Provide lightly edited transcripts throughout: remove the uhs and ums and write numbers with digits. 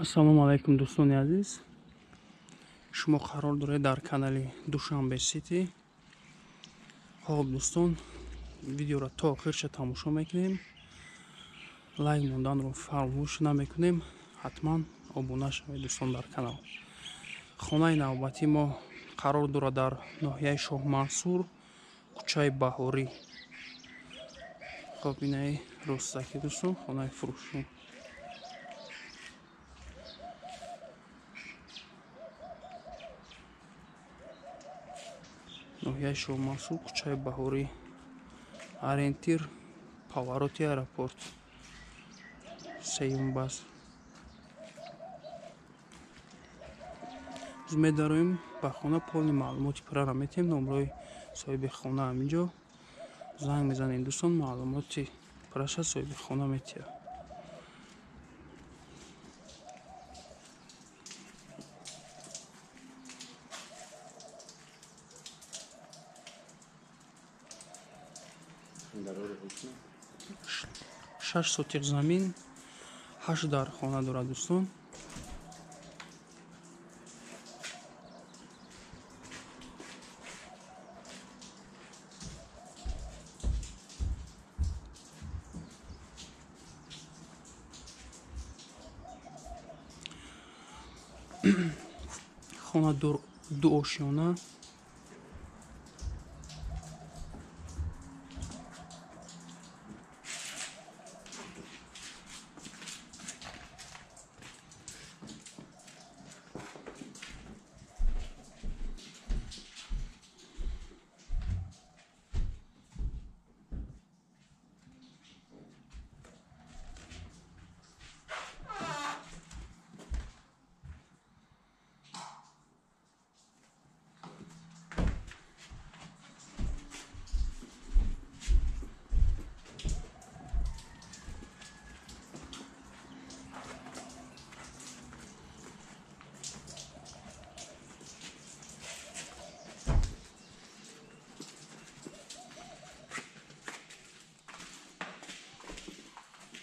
ассалому алайкум дӯстони азиз, шумо қарор доред дар канали Душанбе Сити. хоб дӯстон, видеоро то охирша тамошо мекунем. лайк монданро фаромӯш намекунем. ҳатман обуна шавед дӯстон дар канал. хонаи навбатӣ мо қарор дорад дар ноҳияи Шоҳмансур, кӯчаи Баҳорӣ. хоб инаи ростаки дӯстон, хонаи фурӯшӣ. ноҳияи Шоҳмансур, кӯчаи Баҳорӣ, ориентир повороти аэропорт, сеюм баз. медарем ба хона полни маълумоти пурра метем. номрои соҳиби хона ҳаминҷо. занг мезанем дӯстон, маълумоти пурраша соҳиби хона метия. шаш сотиқ замин, 8 дар хона дорад дӯстон. хона ду ошёна.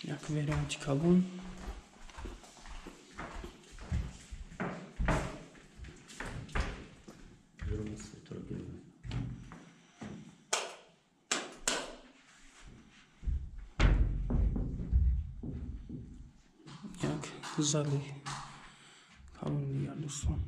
як варианти калон. як зали калон дигар дӯстон.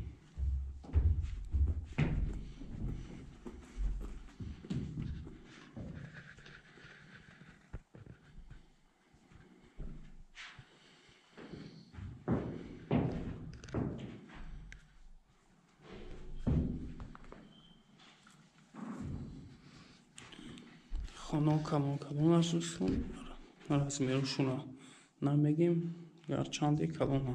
хона калон аст дӯстон. размерашуна намегем, гарчанде калона.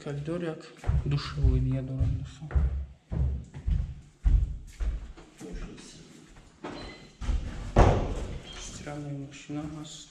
коридор як душевой дигар дорад дӯстон. стиральная машина ҳаст.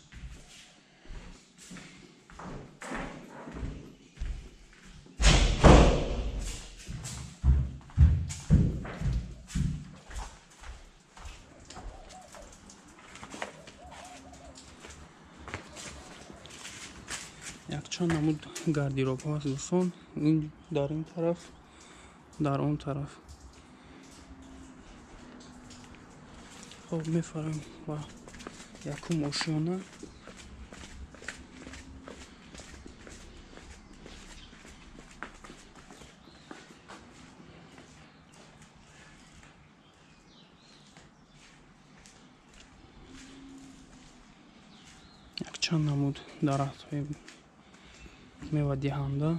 якчанд намуд гардеробҳо ҳаст дӯстон. ин дар ин тараф, дар он тараф. хоб мефарем ва якум ошёна. якчанд намуд дарахтҳои мевадиҳанда.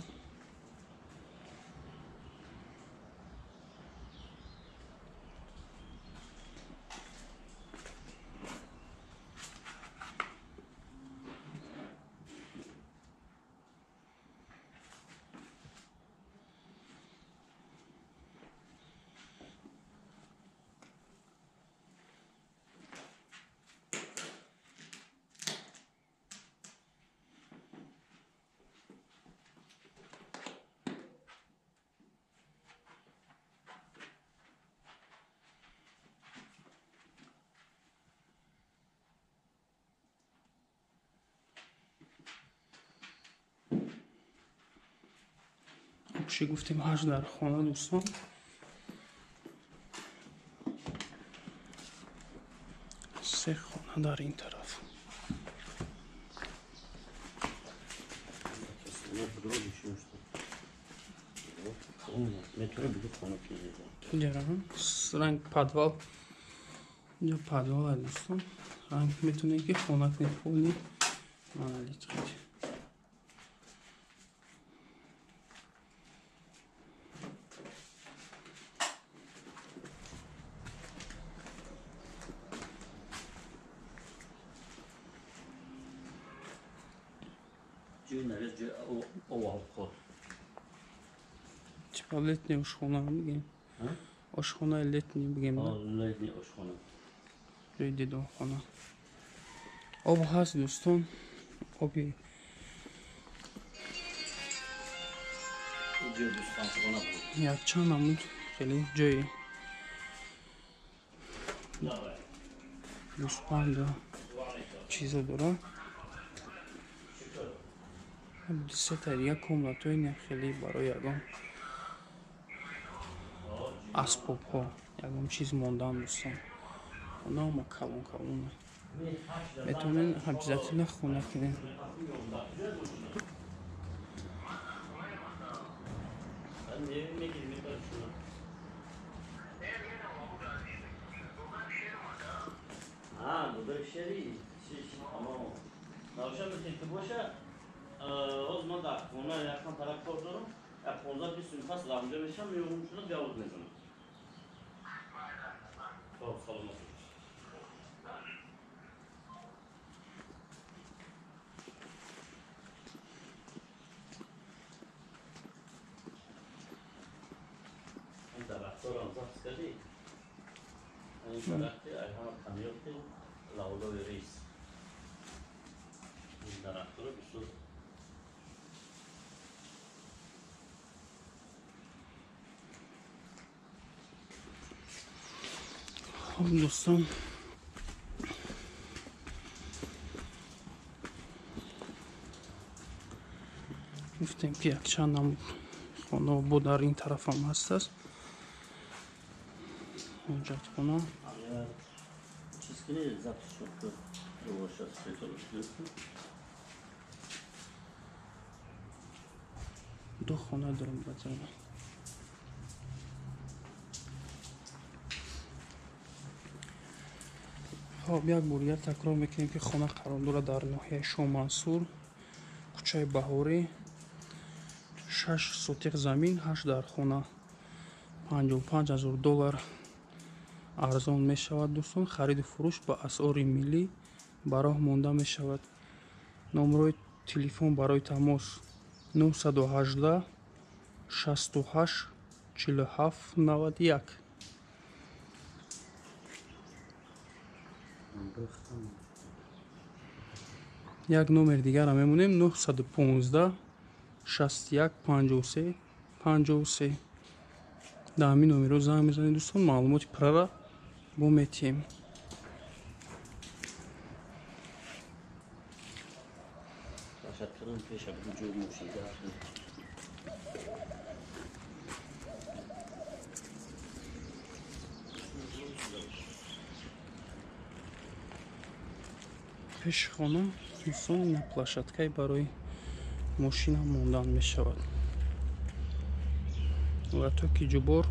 бахши гуфтем 8 дар хона дӯстон. Се хона дар ин тараф. Ранг подвал. Инҷо подвал аст дӯстон. Ранг метавонем ки хонакни полни монолит хӯд. Типа летний ошхона бигем. Ошхона летний бигем. Летний ошхона. Ҷои дидорхона. Об ҳаст дӯстон. Оби якчанд намуд хеле ҷои дӯспанда чиза дорад. Десятар як комнатои не хеле барои ягон асбобҳо ягон чиз мондан дӯстон. Хонаама калон калон метавонем обязательно хона кунем. Oz ma da ona yakın taraf koridorun. Ponza bir sürü pas ramca meşam yoğun şunu bir avuz mezunu. Çok salma. Anta baksoran zaskadi. Anta bakti ayhan tanıyordu. Laulo reis. Daraktörü bir sürü. Dostum, گفتیم که یک چند هم خانه و در این طرف هم هست است. اونجا خانه چیز کنی زبط شد که روش از پیتالوش گرفتیم. دو خانه دارم بزنم. خب یک بار دیگر تکرار میکنیم که خانه قرار دارد در ناحیه شاه منصور، کوچه بهاری، 6 سوتیق زمین، 8 در خانه، 55,000 دلار ارزان می شود دوستان. خرید و فروش با اسعار ملی براه مانده می شود. نمره تلفن برای تماس 918 68 47 91. یک номер دیگر هم میمونیم 915 61 53 53. در همین نمره رو زنگ میزنید دوستان، معلومات پرا با میتیم. پیش خانه دوستان площадкаи барои мошина мондан мешавад ва токи ҷубор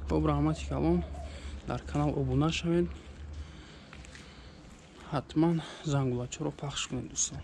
хоб раҳмати калон дар канал обуна шавед, ҳатман зангулачаро пахш кунед дӯстон.